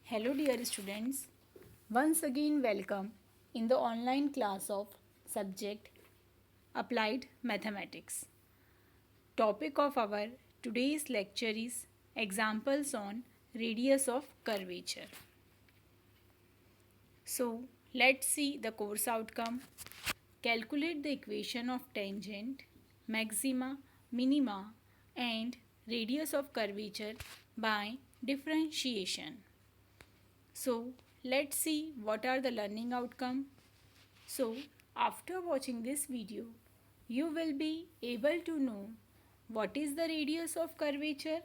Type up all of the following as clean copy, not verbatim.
Hello dear students, once again welcome in the online class of subject Applied Mathematics. Topic of our today's lecture is examples on radius of curvature. So let's see the course outcome. Calculate the equation of tangent, maxima, minima and radius of curvature by differentiation. So let's see what are the learning outcome. So after watching this video, you will be able to know what is the radius of curvature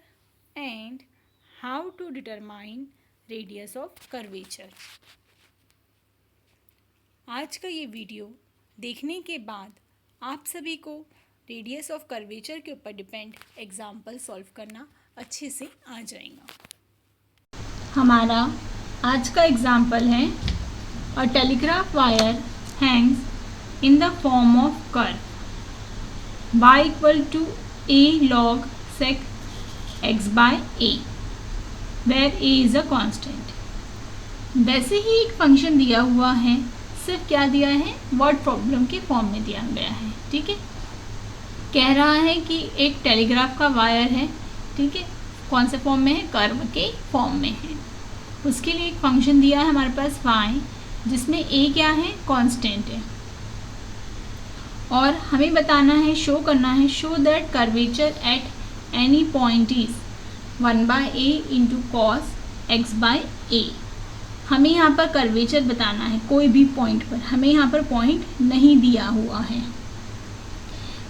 and how to determine radius of curvature. आज का ये video देखने के बाद आप सभी को radius of curvature के ऊपर डिपेंड एग्जाम्पल सॉल्व करना अच्छे से आ जाएगा। हमारा आज का एग्जाम्पल है a telegraph wire hangs in the form of curve y equal to a log sec x by a where a is a constant. वैसे ही एक फंक्शन दिया हुआ है, सिर्फ क्या दिया है, वर्ड प्रॉब्लम के फॉर्म में दिया गया है। ठीक है, कह रहा है कि एक टेलीग्राफ का वायर है, ठीक है, कौन से फॉर्म में है, कर्व के फॉर्म में है। उसके लिए एक फंक्शन दिया है हमारे पास y, जिसमें a क्या है, कांस्टेंट है, और हमें बताना है, शो करना है, show that curvature at any point is 1/a into cos x by a। हमें यहाँ पर कर्वेचर बताना है कोई भी पॉइंट पर, हमें यहाँ पर पॉइंट नहीं दिया हुआ है,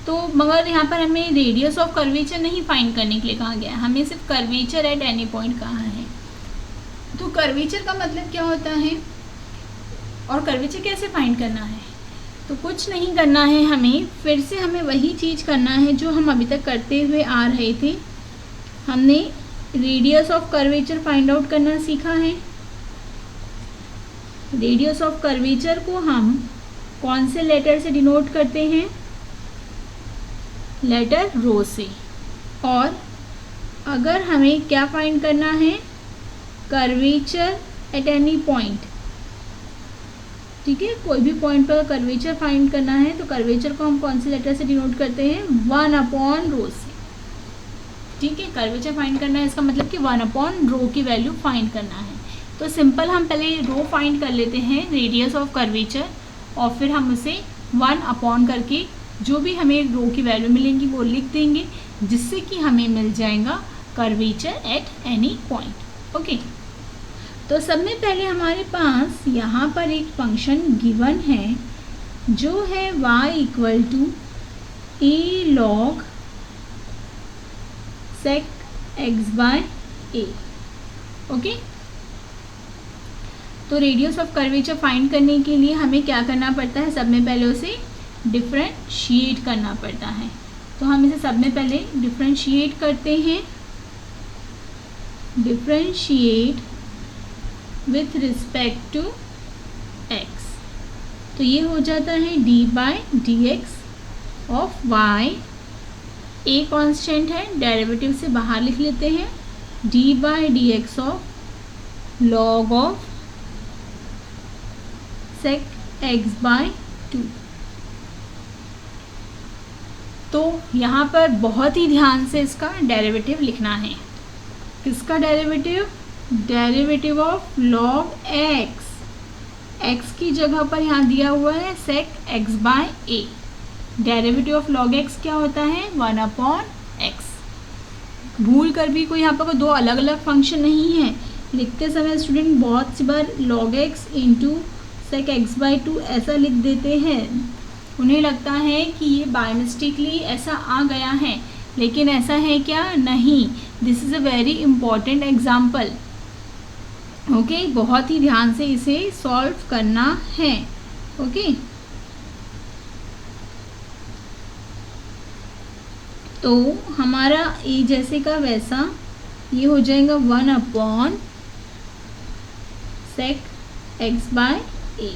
तो मगर यहाँ पर हमें रेडियस ऑफ कर्वेचर नहीं फाइंड करने के लिए कहा गया है, हमें सिर्फ कर्वेचर एट एनी पॉइंट कहा है। तो कर्वेचर का मतलब क्या होता है और कर्वेचर कैसे फाइंड करना है, तो कुछ नहीं करना है, हमें फिर से हमें वही चीज़ करना है जो हम अभी तक करते हुए आ रहे थे। हमने radius of curvature find out करना सीखा है। रेडियस ऑफ कर्वेचर को हम कौन से लेटर से डिनोट करते हैं, लेटर रो से। और अगर हमें क्या फाइंड करना है, कर्वेचर एट एनी पॉइंट, ठीक है, कोई भी पॉइंट पर कर्वेचर फाइंड करना है तो कर्वेचर को हम कौन से लेटर से डिनोट करते हैं, 1/रो से। ठीक है, कर्वेचर फाइंड करना है, इसका मतलब कि 1/रो की वैल्यू फाइंड करना है। तो सिंपल हम पहले रो फाइंड कर लेते हैं रेडियस ऑफ कर्वेचर, और फिर हम उसे 1/ करके जो भी हमें रो की वैल्यू मिलेंगी वो लिख देंगे, जिससे कि हमें मिल जाएगा curvature at any point. Okay, तो सबसे पहले हमारे पास यहाँ पर एक फंक्शन गिवन है जो है y equal to a log sec x by a। Okay, तो रेडियस ऑफ कर्वेचर फाइंड करने के लिए हमें क्या करना पड़ता है, सब में पहले उसे डिफरेंशिएट करना पड़ता है। तो हम इसे सब में पहले डिफरेंशिएट करते हैं, differentiate with respect to x, तो ये हो जाता है d/dx of y। a constant है, डेरिवेटिव से बाहर लिख लेते हैं, d/dx of log of sec x by 2। तो यहाँ पर बहुत ही ध्यान से इसका डेरिवेटिव लिखना है। किसका derivative, derivative of log x, x की जगह पर यहाँ दिया हुआ है sec x by a। Derivative of log x क्या होता है, 1/x। भूल कर भी कोई यहाँ पर दो अलग अलग फंक्शन नहीं है, लिखते समय स्टूडेंट बहुत सी बार log x into sec x by 2 ऐसा लिख देते हैं, उन्हें लगता है कि ये बाय मिस्टेकली ऐसा आ गया है, लेकिन ऐसा है क्या, नहीं। This is a very important example. Okay, बहुत ही ध्यान से इसे सॉल्व करना है। ओके, तो हमारा ए जैसे का वैसा ये हो जाएगा 1/sec x बाय a।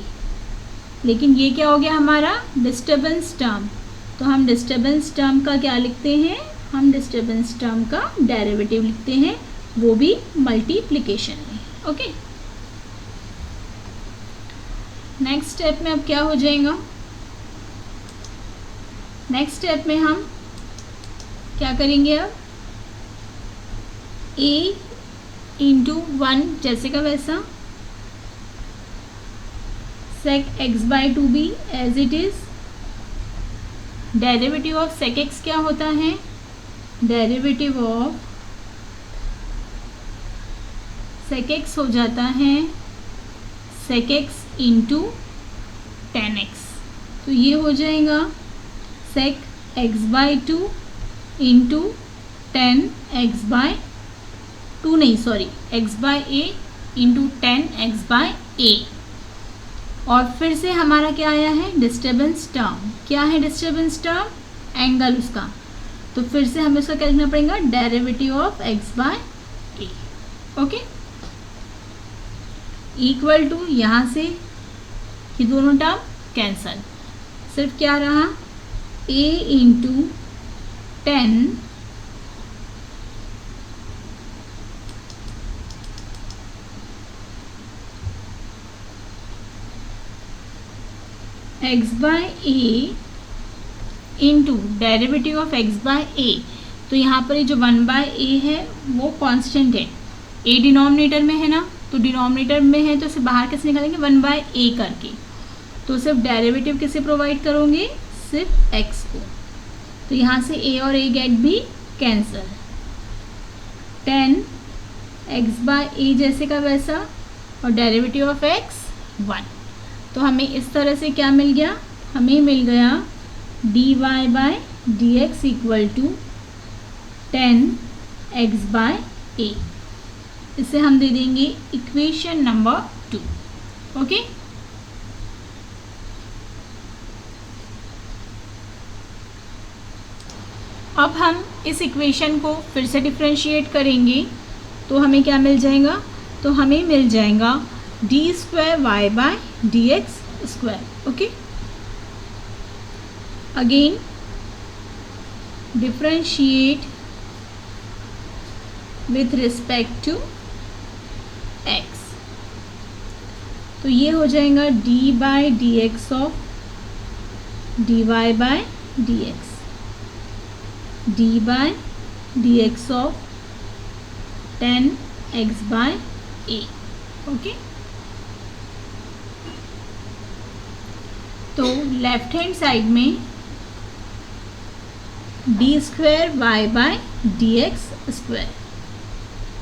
लेकिन ये क्या हो गया हमारा, डिस्टर्बेंस टर्म, तो हम डिस्टर्बेंस टर्म का क्या लिखते हैं, हम डिस्टर्बेंस टर्म का डेरिवेटिव लिखते हैं, वो भी मल्टीप्लिकेशन में। ओके, नेक्स्ट स्टेप में अब क्या हो जाएगा, नेक्स्ट स्टेप में हम क्या करेंगे, अब a इंटू 1 जैसे का वैसा, sec x बाई 2 भी as it is, derivative of sec x क्या होता है, डेरिवेटिव ऑफ sec x हो जाता है sec x into tan x, तो ये हो जाएगा sec x by 2 into tan x by 2 नहीं sorry x by a into tan x by a। और फिर से हमारा क्या आया है, डिस्टर्बेंस टर्म, क्या है डिस्टर्बेंस टर्म, एंगल उसका, तो फिर से हमें उसका क्या लिखना पड़ेगा, derivative of x by a। Okay, equal to यहाँ से ये दोनों टर्म कैंसल, सिर्फ क्या रहा, a into 10 x by a into derivative of x by a, तो यहाँ पर ये जो 1 बाय a है वो कांस्टेंट है, a डिनोमिनेटर में है ना, तो डिनोमिनेटर में है तो इसे बाहर कैसे निकालेंगे, 1 बाय a करके, तो सिर्फ डेरिवेटिव किसे प्रोवाइड करोगे, सिर्फ x को, तो यहाँ से a और a गेट भी कैंसल, 10 x बाय a जैसे का वैसा और डेरिवेटिव ऑफ x 1, तो हमें इस तरह से क्या मिल गया, हमें मिल गया dy by D x equal to 10 x by a, इसे हम दे देंगे इक्वेशन नंबर 2। ओके, अब हम इस इक्वेशन को फिर से डिफरेंशिएट करेंगे, तो हमें क्या मिल जाएगा, तो हमें मिल जाएगा d square Y by D x square. Okay, again differentiate with respect to x, तो ये हो जाएगा d by D x of dy by D x, d by D x of 10x by a। Okay, तो left hand side में d square Y by D x square,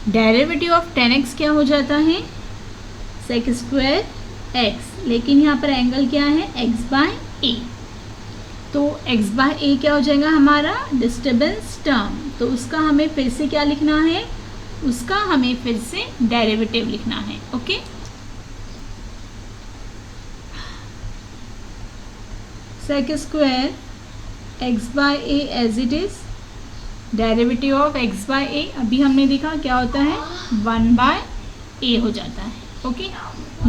derivative of 10x क्या हो जाता है, सेक square x, लेकिन यहाँ पर angle क्या है, x बाय a, तो x बाय a क्या हो जाएगा हमारा डिस्टर्बेंस टर्म, तो उसका हमें फिर से क्या लिखना है, उसका हमें फिर से डेरिवेटिव लिखना है। Okay, sec square x by a as it is, derivative of x by a अभी हमने देखा क्या होता है, 1 बाय a हो जाता है। ओके,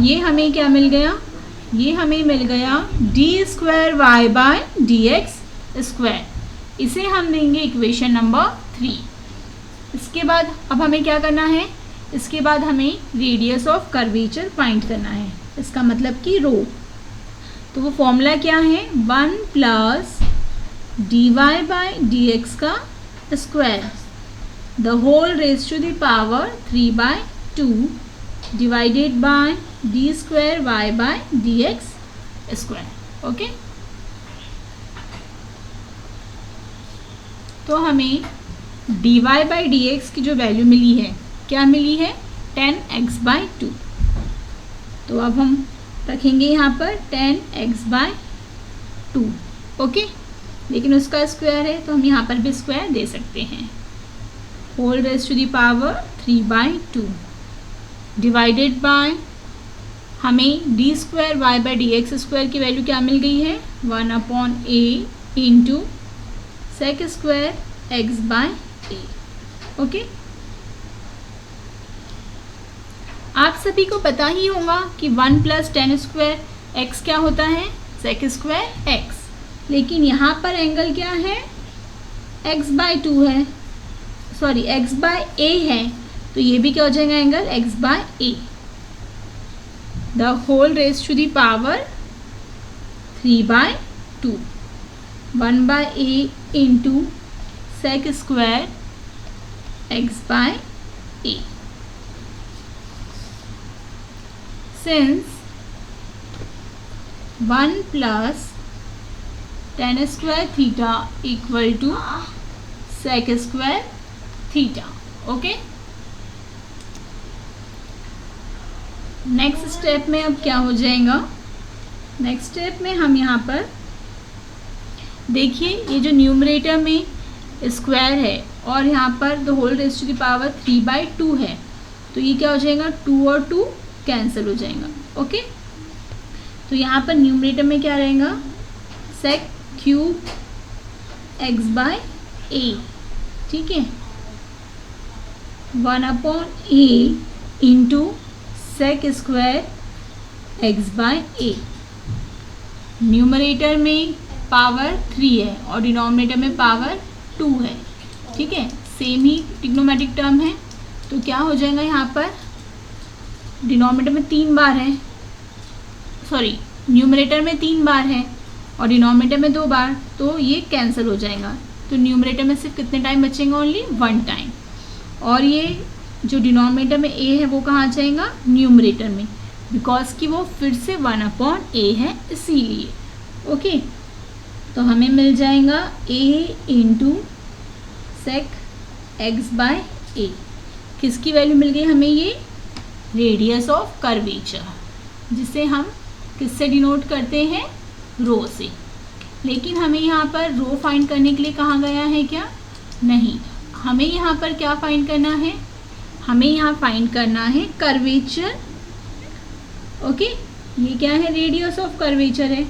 ये हमें क्या मिल गया, ये हमें मिल गया d square Y by D x square, इसे हम देंगे इक्वेशन नंबर 3। इसके बाद अब हमें क्या करना है, इसके बाद हमें रेडियस ऑफ कर्वेचर फाइंड करना है, इसका मतलब कि रो, तो वो फॉर्मूला क्या है, 1 plus D Y by D X का square the whole raise to the power 3 by 2 divided by D square Y by D x square. Okay, तो हमें D Y by D X की जो वैल्यू मिली है, क्या मिली है, 10x बाई 2, तो अब हम रखेंगे यहाँ पर 10x बाई 2। ओके, लेकिन उसका स्क्वायर है तो हम यहाँ पर भी स्क्वायर दे सकते हैं, whole raise to the power 3 by 2 divided by, हमें D square Y by D x square की वैल्यू क्या मिल गई है, 1/a into sec square x by a। Okay, आप सभी को पता ही होगा कि 1 प्लस 10 स्क्वायर x क्या होता है, सेक स्क्वायर x, लेकिन यहाँ पर एंगल क्या है, x बाय 2 है, सॉरी x बाय a है, तो ये भी क्या हो जाएगा angle x by a, the whole raise to the power 3/2, 1/a into sec square x by a. Since 1 plus tan square theta equal to sec square theta. Okay, next step में अब क्या हो जाएगा, नेक्स्ट स्टेप में हम यहाँ पर देखिए ये जो न्यूमरेटर में स्क्वायर है और यहाँ पर the whole raise to the power 3/2 है, तो ये क्या हो जाएगा 2 और 2 कैंसिल हो जाएगा. ओके, तो यहाँ पर न्यूमरेटर में क्या रहेगा sec cube x by a. ठीक है, 1/a into sec square x by a. Numerator में पावर 3 है और डिनोमिनेटर में पावर 2 है. ठीक है, सेम ही ट्रिग्नोमेट्रिक टर्म है, तो क्या हो जाएगा यहाँ पर डिनोमिनेटर में 3 बार है, सॉरी न्यूमरेटर में 3 बार है और डिनोमिनेटर में 2 बार, तो ये कैंसिल हो जाएगा. तो न्यूमरेटर में सिर्फ कितने टाइम बचेंगे, ओनली 1 टाइम. और ये जो डिनोमिनेटर में a है वो कहाँ जाएगा न्यूमरेटर में, बिकॉज कि वो फिर से 1/a है इसीलिए. ओके, तो हमें मिल जाएगा a into sec x by a. किसकी वैल्यू मिल गई हमें, ये रेडियस ऑफ कर्वेचर, जिसे हम किससे डिनोट करते हैं, रो से. लेकिन हमें यहाँ पर रो फाइंड करने के लिए कहा गया है क्या, नहीं, हमें यहाँ पर क्या फाइंड करना है, हमें यहाँ फाइंड करना है कर्वेचर. ओके, ये क्या है रेडियस ऑफ कर्वेचर है,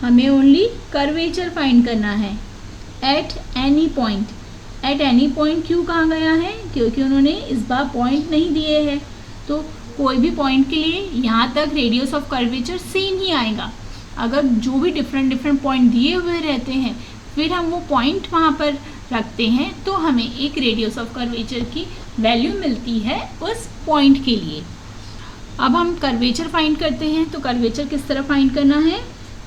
हमें ओनली कर्वेचर फाइंड करना है eight any point. Eight any point क्यों कहा गया है, क्योंकि उन्होंने इस बार पॉइंट नहीं दिए हैं, तो कोई भी पॉइंट के लिए यहाँ तक रेडियस ऑफ कर्वेचर सेम ही आएगा. अगर जो भी डिफरेंट पॉइंट दिए हुए रहते हैं फिर हम वो पॉइंट वहाँ पर रखते हैं, तो हमें एक रेडियस ऑफ कर्वेचर की वैल्यू मिलती है उस पॉइंट के लिए. अब हम कर्वेचर फाइंड करते हैं, तो कर्वेचर किस तरह फाइंड करना है,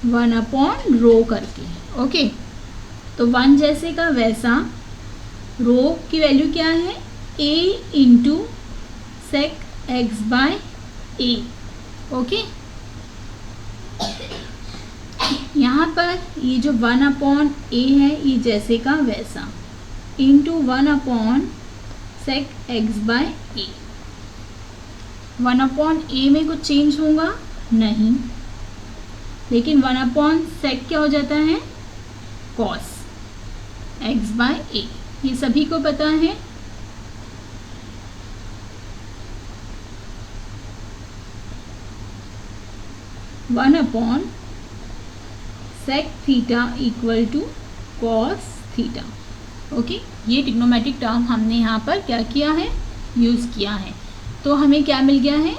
1/रो करके. ओके, तो 1 जैसे का वैसा, रो की वैल्यू क्या है a into sec x by a. Okay, यहाँ पर ये जो 1/a है ये जैसे का वैसा into 1/सेक x by A. 1/a में कुछ चेंज होगा नहीं, लेकिन 1/सेक क्या हो जाता है कॉस x बाय ए. ये सभी को पता है. Sec theta equal to cos theta. Okay, ये ट्रिग्नोमेट्रिक टर्म हमने यहाँ पर क्या किया है, यूज़ किया है. तो हमें क्या मिल गया है,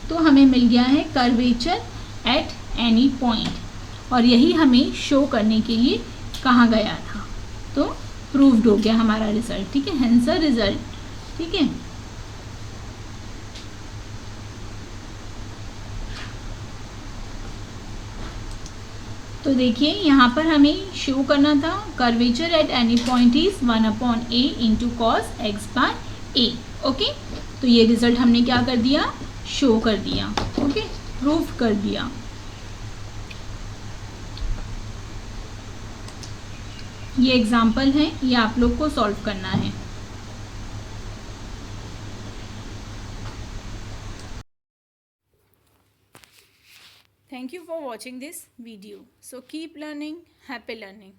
तो हमें मिल गया है कर्वेचर एट एनी पॉइंट, और यही हमें शो करने के लिए कहा गया था. तो प्रूव्ड हो गया हमारा रिजल्ट. ठीक है, आंसर रिजल्ट. ठीक है, तो देखिए यहाँ पर हमें शो करना था curvature at any point is 1/a into cos x by a. Okay, तो ये रिजल्ट हमने क्या कर दिया, शो कर दिया. ओके, प्रूव कर दिया. ये एग्जाम्पल है, ये आप लोग को सॉल्व करना है. Thank you for watching this video. So keep learning, happy learning.